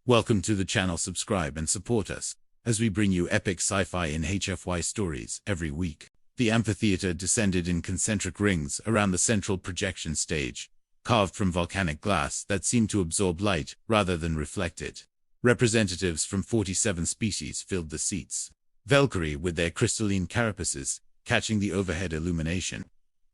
Welcome to the channel. Subscribe and support us as we bring you epic sci-fi and HFY stories every week. The amphitheater descended in concentric rings around the central projection stage, carved from volcanic glass that seemed to absorb light rather than reflect it. Representatives from 47 species filled the seats, Valkyrie with their crystalline carapaces catching the overhead illumination.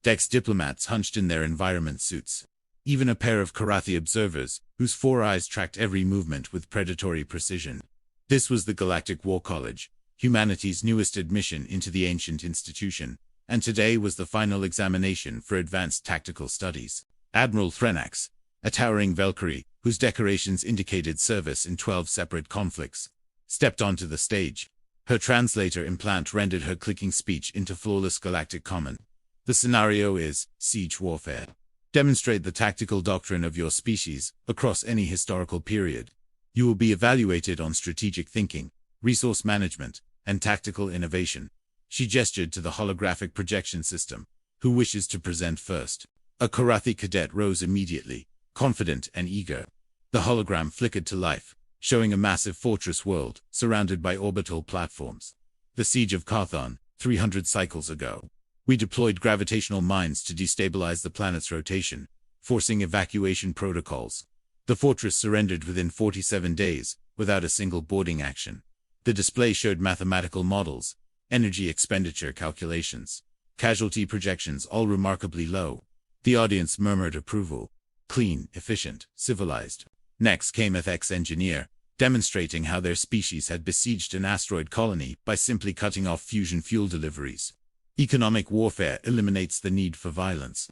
Dex diplomats hunched in their environment suits. Even a pair of Karathi observers, whose 4 eyes tracked every movement with predatory precision. This was the Galactic War College, humanity's newest admission into the ancient institution, and today was the final examination for advanced tactical studies. Admiral Threnax, a towering Valkyrie, whose decorations indicated service in 12 separate conflicts, stepped onto the stage. Her translator implant rendered her clicking speech into flawless galactic common. The scenario is siege warfare. Demonstrate the tactical doctrine of your species across any historical period. You will be evaluated on strategic thinking, resource management, and tactical innovation. She gestured to the holographic projection system. Who wishes to present first? A Karathi cadet rose immediately, confident and eager. The hologram flickered to life, showing a massive fortress world surrounded by orbital platforms. The siege of Carthon, 300 cycles ago. We deployed gravitational mines to destabilize the planet's rotation, forcing evacuation protocols. The fortress surrendered within 47 days, without a single boarding action. The display showed mathematical models, energy expenditure calculations, casualty projections, all remarkably low. The audience murmured approval. Clean, efficient, civilized. Next came a ex-engineer, demonstrating how their species had besieged an asteroid colony by simply cutting off fusion fuel deliveries. Economic warfare eliminates the need for violence.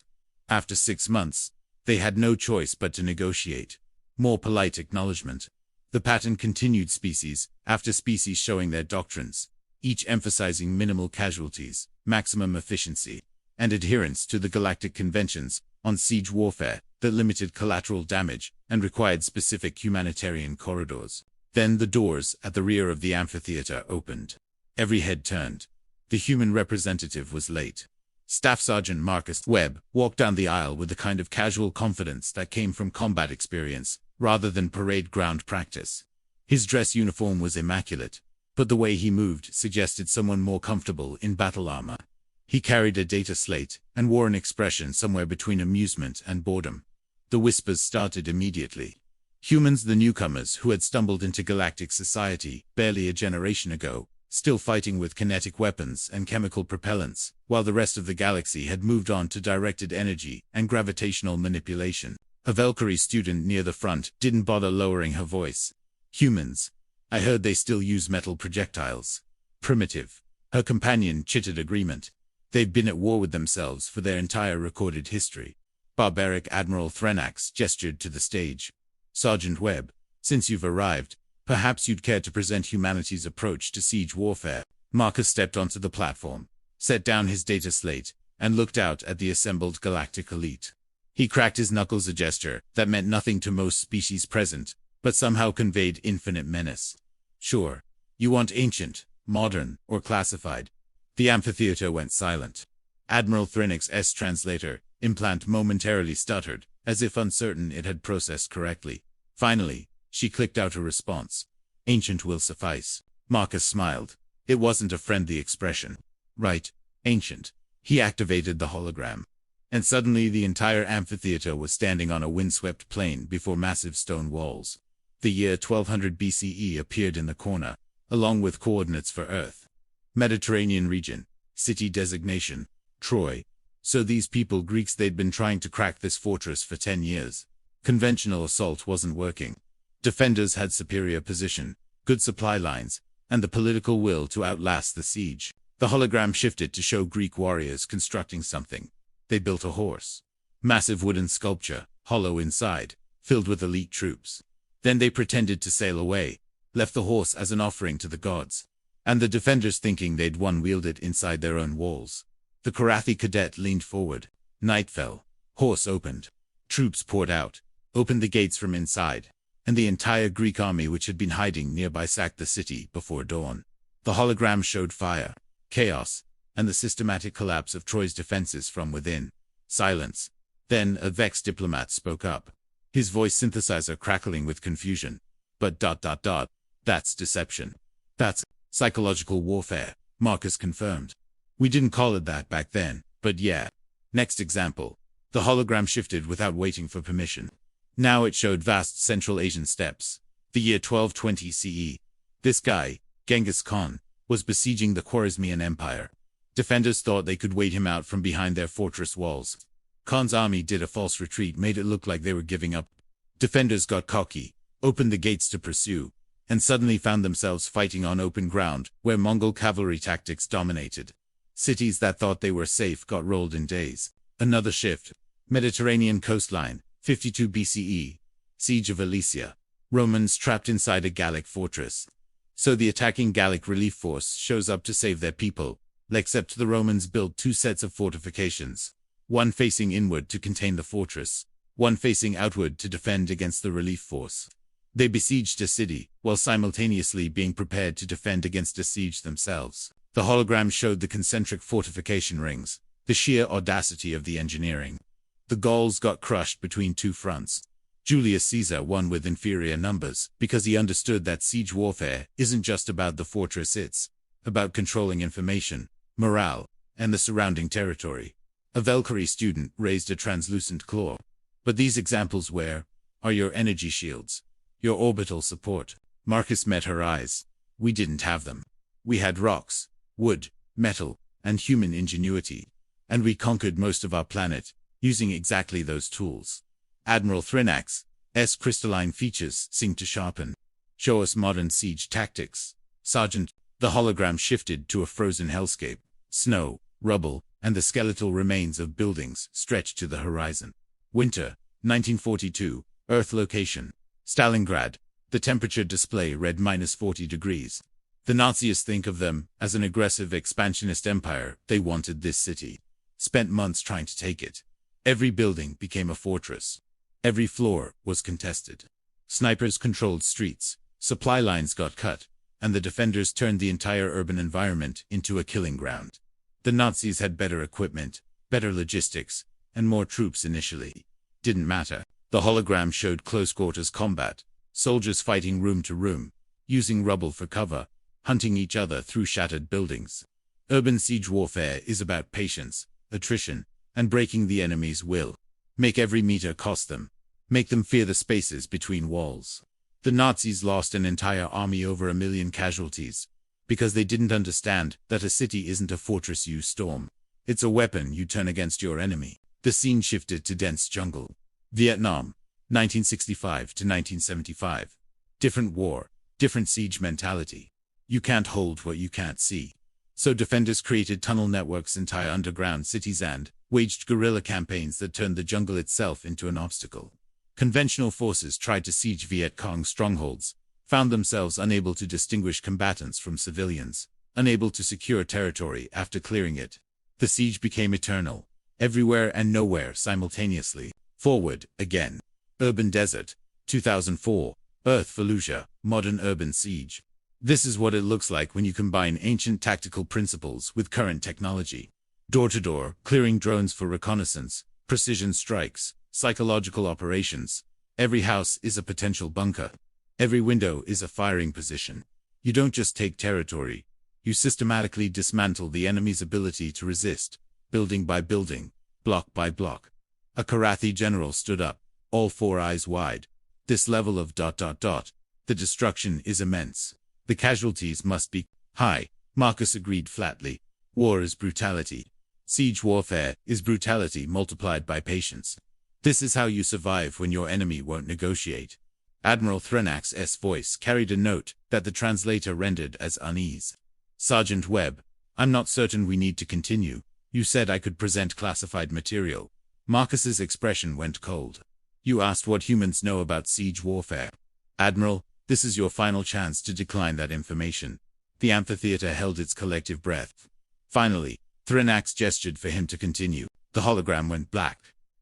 After 6 months, they had no choice but to negotiate. More polite acknowledgement. The pattern continued, species after species showing their doctrines, each emphasizing minimal casualties, maximum efficiency, and adherence to the galactic conventions on siege warfare that limited collateral damage and required specific humanitarian corridors. Then the doors at the rear of the amphitheater opened. Every head turned. The human representative was late. Staff Sergeant Marcus Webb walked down the aisle with the kind of casual confidence that came from combat experience, rather than parade ground practice. His dress uniform was immaculate, but the way he moved suggested someone more comfortable in battle armor. He carried a data slate and wore an expression somewhere between amusement and boredom. The whispers started immediately. Humans, the newcomers who had stumbled into galactic society barely a generation ago, still fighting with kinetic weapons and chemical propellants, while the rest of the galaxy had moved on to directed energy and gravitational manipulation. A Valkyrie student near the front didn't bother lowering her voice. Humans. I heard they still use metal projectiles. Primitive. Her companion chittered agreement. They've been at war with themselves for their entire recorded history. Barbaric Admiral Threnax gestured to the stage. Sergeant Webb, since you've arrived, perhaps you'd care to present humanity's approach to siege warfare. Marcus stepped onto the platform, set down his data slate, and looked out at the assembled galactic elite. He cracked his knuckles, a gesture that meant nothing to most species present, but somehow conveyed infinite menace. Sure. You want ancient, modern, or classified? The amphitheater went silent. Admiral Threnax's translator implant momentarily stuttered, as if uncertain it had processed correctly. Finally, she clicked out a response. Ancient will suffice. Marcus smiled. It wasn't a friendly expression. Right, ancient. He activated the hologram. And suddenly the entire amphitheater was standing on a windswept plain before massive stone walls. The year 1200 BCE appeared in the corner, along with coordinates for Earth. Mediterranean region. City designation. Troy. So these people, Greeks, they'd been trying to crack this fortress for 10 years. Conventional assault wasn't working. Defenders had superior position, good supply lines, and the political will to outlast the siege. The hologram shifted to show Greek warriors constructing something. They built a horse. Massive wooden sculpture, hollow inside, filled with elite troops. Then they pretended to sail away, left the horse as an offering to the gods. And the defenders, thinking they'd won, wheeled it inside their own walls. The Karathi cadet leaned forward. Night fell. Horse opened. Troops poured out, opened the gates from inside. And the entire Greek army, which had been hiding nearby, sacked the city before dawn. The hologram showed fire, chaos, and the systematic collapse of Troy's defenses from within. Silence. Then a vexed diplomat spoke up, his voice synthesizer crackling with confusion. But that's deception. That's psychological warfare, Marcus confirmed. We didn't call it that back then, but yeah. Next example. The hologram shifted without waiting for permission. Now it showed vast Central Asian steppes. The year 1220 CE. This guy, Genghis Khan, was besieging the Khwarezmian Empire. Defenders thought they could wait him out from behind their fortress walls. Khan's army did a false retreat, made it look like they were giving up. Defenders got cocky, opened the gates to pursue, and suddenly found themselves fighting on open ground, where Mongol cavalry tactics dominated. Cities that thought they were safe got rolled in days. Another shift. Mediterranean coastline, 52 BCE. Siege of Alesia. Romans trapped inside a Gallic fortress. So the attacking Gallic relief force shows up to save their people, except the Romans built two sets of fortifications. One facing inward to contain the fortress, one facing outward to defend against the relief force. They besieged a city, while simultaneously being prepared to defend against a siege themselves. The hologram showed the concentric fortification rings, the sheer audacity of the engineering. The Gauls got crushed between two fronts. Julius Caesar won with inferior numbers, because he understood that siege warfare isn't just about the fortress, it's about controlling information, morale, and the surrounding territory. A Valkyrie student raised a translucent claw. But these examples are your energy shields, your orbital support. Marcus met her eyes. We didn't have them. We had rocks, wood, metal, and human ingenuity. And we conquered most of our planet, using exactly those tools. Admiral Thrinak's crystalline features seemed to sharpen. Show us modern siege tactics. Sergeant, the hologram shifted to a frozen hellscape. Snow, rubble, and the skeletal remains of buildings stretched to the horizon. Winter, 1942, Earth location. Stalingrad. The temperature display read -40 degrees. The Nazis think of them as an aggressive expansionist empire. They wanted this city. Spent months trying to take it. Every building became a fortress. Every floor was contested. Snipers controlled streets, supply lines got cut, and the defenders turned the entire urban environment into a killing ground. The Nazis had better equipment, better logistics, and more troops initially. Didn't matter. The hologram showed close-quarters combat, soldiers fighting room to room, using rubble for cover, hunting each other through shattered buildings. Urban siege warfare is about patience, attrition, and breaking the enemy's will. Make every meter cost them. Make them fear the spaces between walls. The Nazis lost an entire army, over 1 million casualties, because they didn't understand that a city isn't a fortress you storm. It's a weapon you turn against your enemy. The scene shifted to dense jungle. Vietnam, 1965 to 1975. Different war, different siege mentality. You can't hold what you can't see. So defenders created tunnel networks, entire underground cities, and waged guerrilla campaigns that turned the jungle itself into an obstacle. Conventional forces tried to siege Viet Cong strongholds, found themselves unable to distinguish combatants from civilians, unable to secure territory after clearing it. The siege became eternal, everywhere and nowhere simultaneously. Forward, again. Urban Desert, 2004, Earth Fallujah, modern urban siege. This is what it looks like when you combine ancient tactical principles with current technology. Door-to-door, clearing drones for reconnaissance, precision strikes, psychological operations. Every house is a potential bunker. Every window is a firing position. You don't just take territory. You systematically dismantle the enemy's ability to resist, building by building, block by block. A Karathi general stood up, all four eyes wide. This level of ... the destruction is immense. The casualties must be high. Marcus agreed flatly. War is brutality. Siege warfare is brutality multiplied by patience. This is how you survive when your enemy won't negotiate. Admiral Threnak's voice carried a note that the translator rendered as unease. Sergeant Webb, I'm not certain we need to continue. You said I could present classified material. Marcus's expression went cold. You asked what humans know about siege warfare. Admiral, this is your final chance to decline that information. The amphitheater held its collective breath. Finally, Threnax gestured for him to continue. The hologram went black.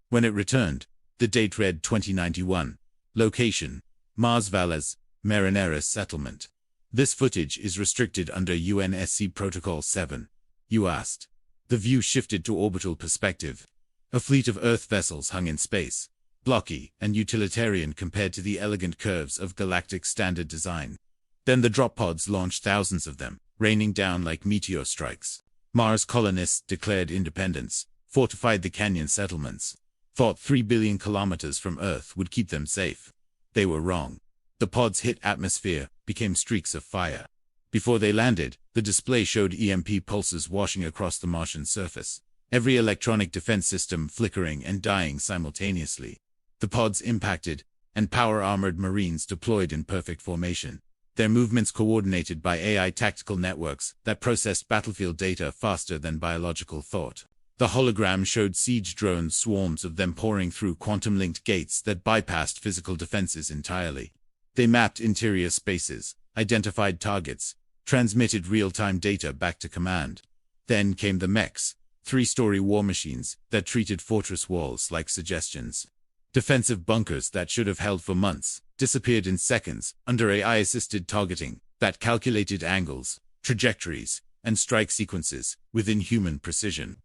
When it returned, the date read 2091. Location, Mars Valles, Marineris settlement. This footage is restricted under UNSC Protocol 7. You asked. The view shifted to orbital perspective. A fleet of Earth vessels hung in space. blocky, and utilitarian compared to the elegant curves of galactic standard design. Then the drop pods launched thousands of them, raining down like meteor strikes. Mars colonists declared independence, fortified the canyon settlements, thought 3 billion kilometers from Earth would keep them safe. They were wrong. The pods hit atmosphere, became streaks of fire. Before they landed, the display showed EMP pulses washing across the Martian surface, every electronic defense system flickering and dying simultaneously. The pods impacted, and power-armored Marines deployed in perfect formation, their movements coordinated by AI tactical networks that processed battlefield data faster than biological thought. The hologram showed siege drones, swarms of them pouring through quantum-linked gates that bypassed physical defenses entirely. They mapped interior spaces, identified targets, transmitted real-time data back to command. Then came the mechs, 3-story war machines that treated fortress walls like suggestions. Defensive bunkers that should have held for months disappeared in seconds under AI-assisted targeting that calculated angles, trajectories, and strike sequences within human precision.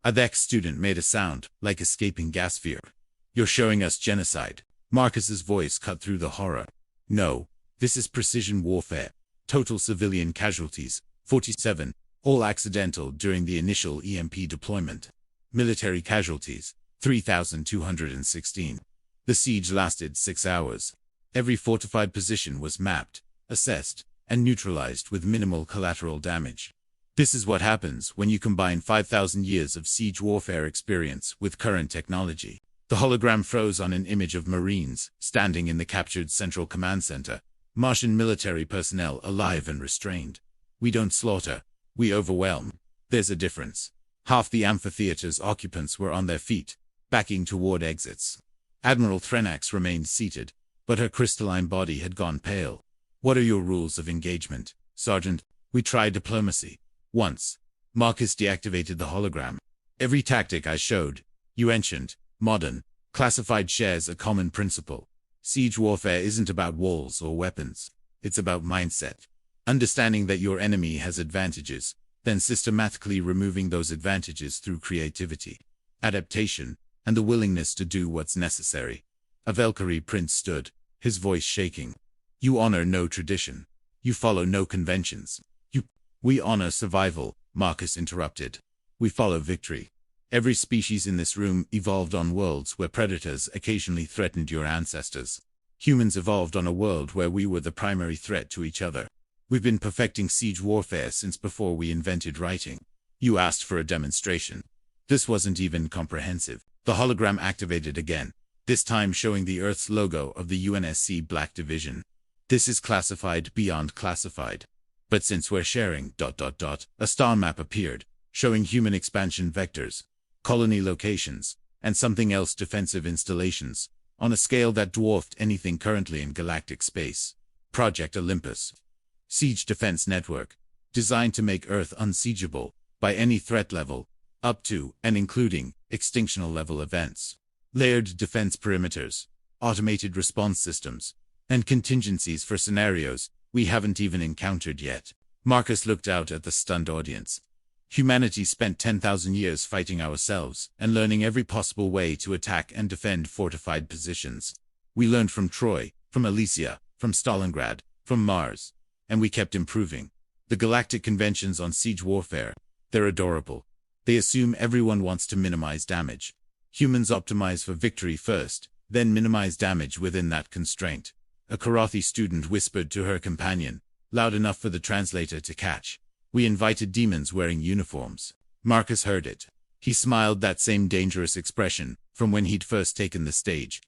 A ex student made a sound like escaping gas fear. "You're showing us genocide." Marcus's voice cut through the horror. "No, this is precision warfare. Total civilian casualties, 47, all accidental during the initial EMP deployment. Military casualties, 3,216. The siege lasted 6 hours. Every fortified position was mapped, assessed, and neutralized with minimal collateral damage. This is what happens when you combine 5,000 years of siege warfare experience with current technology." The hologram froze on an image of Marines standing in the captured Central Command Center, Martian military personnel alive and restrained. "We don't slaughter, we overwhelm. There's a difference." Half the amphitheater's occupants were on their feet, backing toward exits. Admiral Threnax remained seated, but her crystalline body had gone pale. "What are your rules of engagement, Sergeant?" "We tried diplomacy. Once." Marcus deactivated the hologram. "Every tactic I showed, you ancient, modern, classified shares a common principle. Siege warfare isn't about walls or weapons. It's about mindset. Understanding that your enemy has advantages, then systematically removing those advantages through creativity, adaptation, and the willingness to do what's necessary." A Valkyrie prince stood, his voice shaking. "You honor no tradition. You follow no conventions. We honor survival," Marcus interrupted. "We follow victory. Every species in this room evolved on worlds where predators occasionally threatened your ancestors. Humans evolved on a world where we were the primary threat to each other. We've been perfecting siege warfare since before we invented writing. You asked for a demonstration. This wasn't even comprehensive." The hologram activated again, this time showing the Earth's logo of the UNSC Black Division. "This is classified beyond classified. But since we're sharing ... a star map appeared, showing human expansion vectors, colony locations, and something else, defensive installations, on a scale that dwarfed anything currently in galactic space. Project Olympus. Siege defense network, designed to make Earth unsiegeable by any threat level, up to and including extinctional level events. Layered defense perimeters, automated response systems, and contingencies for scenarios we haven't even encountered yet." Marcus looked out at the stunned audience. "Humanity spent 10,000 years fighting ourselves and learning every possible way to attack and defend fortified positions. We learned from Troy, from Elysia, from Stalingrad, from Mars, and we kept improving. The galactic conventions on siege warfare, they're adorable. They assume everyone wants to minimize damage. Humans optimize for victory first, then minimize damage within that constraint." A Karathi student whispered to her companion, loud enough for the translator to catch. "We invited demons wearing uniforms." Marcus heard it. He smiled, that same dangerous expression from when he'd first taken the stage.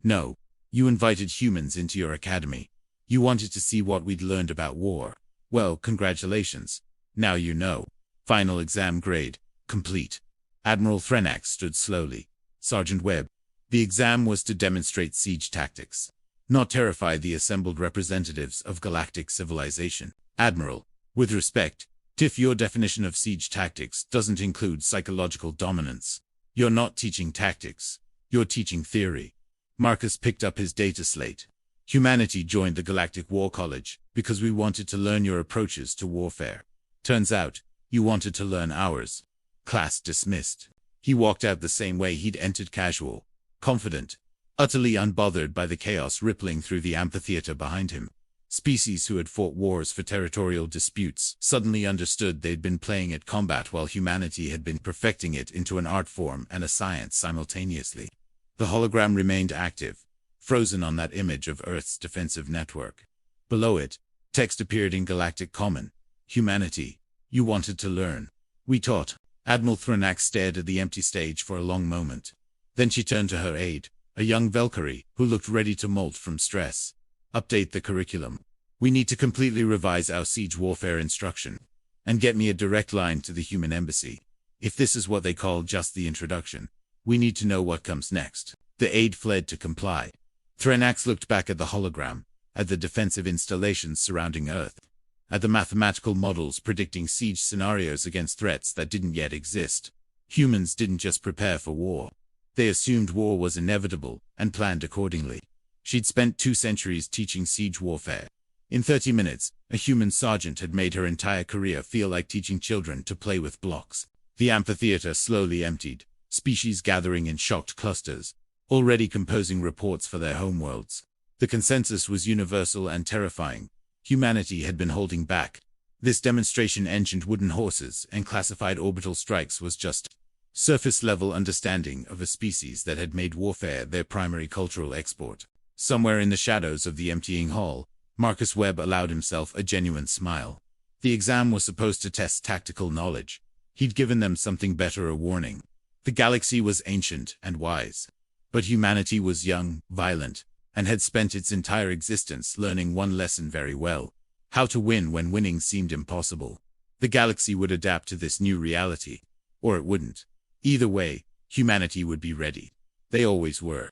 "No, you invited humans into your academy. You wanted to see what we'd learned about war. Well, congratulations. Now you know. Final exam grade, complete." Admiral Threnax stood slowly. "Sergeant Webb, the exam was to demonstrate siege tactics, not terrify the assembled representatives of galactic civilization." "Admiral, with respect, if your definition of siege tactics doesn't include psychological dominance, you're not teaching tactics, you're teaching theory." Marcus picked up his data slate. "Humanity joined the Galactic War College because we wanted to learn your approaches to warfare. Turns out, you wanted to learn ours. Class dismissed." He walked out the same way he'd entered, casual, confident, utterly unbothered by the chaos rippling through the amphitheater behind him. Species who had fought wars for territorial disputes suddenly understood they'd been playing at combat while humanity had been perfecting it into an art form and a science simultaneously. The hologram remained active, frozen on that image of Earth's defensive network. Below it, text appeared in Galactic Common. Humanity, you wanted to learn. We taught. Admiral Thronax stared at the empty stage for a long moment. Then she turned to her aide, a young Valkyrie, who looked ready to molt from stress. Update the curriculum. We need to completely revise our siege warfare instruction. And get me a direct line to the human embassy. If this is what they call just the introduction, we need to know what comes next. The aide fled to comply. Thronax looked back at the hologram, at the defensive installations surrounding Earth, at the mathematical models predicting siege scenarios against threats that didn't yet exist. Humans didn't just prepare for war. They assumed war was inevitable and planned accordingly. She'd spent 2 centuries teaching siege warfare. In 30 minutes, a human sergeant had made her entire career feel like teaching children to play with blocks. The amphitheater slowly emptied, species gathering in shocked clusters, already composing reports for their homeworlds. The consensus was universal and terrifying. Humanity had been holding back. This demonstration engined wooden horses and classified orbital strikes was just surface-level understanding of a species that had made warfare their primary cultural export. Somewhere in the shadows of the emptying hall, Marcus Webb allowed himself a genuine smile. The exam was supposed to test tactical knowledge. He'd given them something better, a warning. The galaxy was ancient and wise. But humanity was young, violent, and had spent its entire existence learning one lesson very well: how to win when winning seemed impossible. The galaxy would adapt to this new reality. Or it wouldn't. Either way, humanity would be ready. They always were.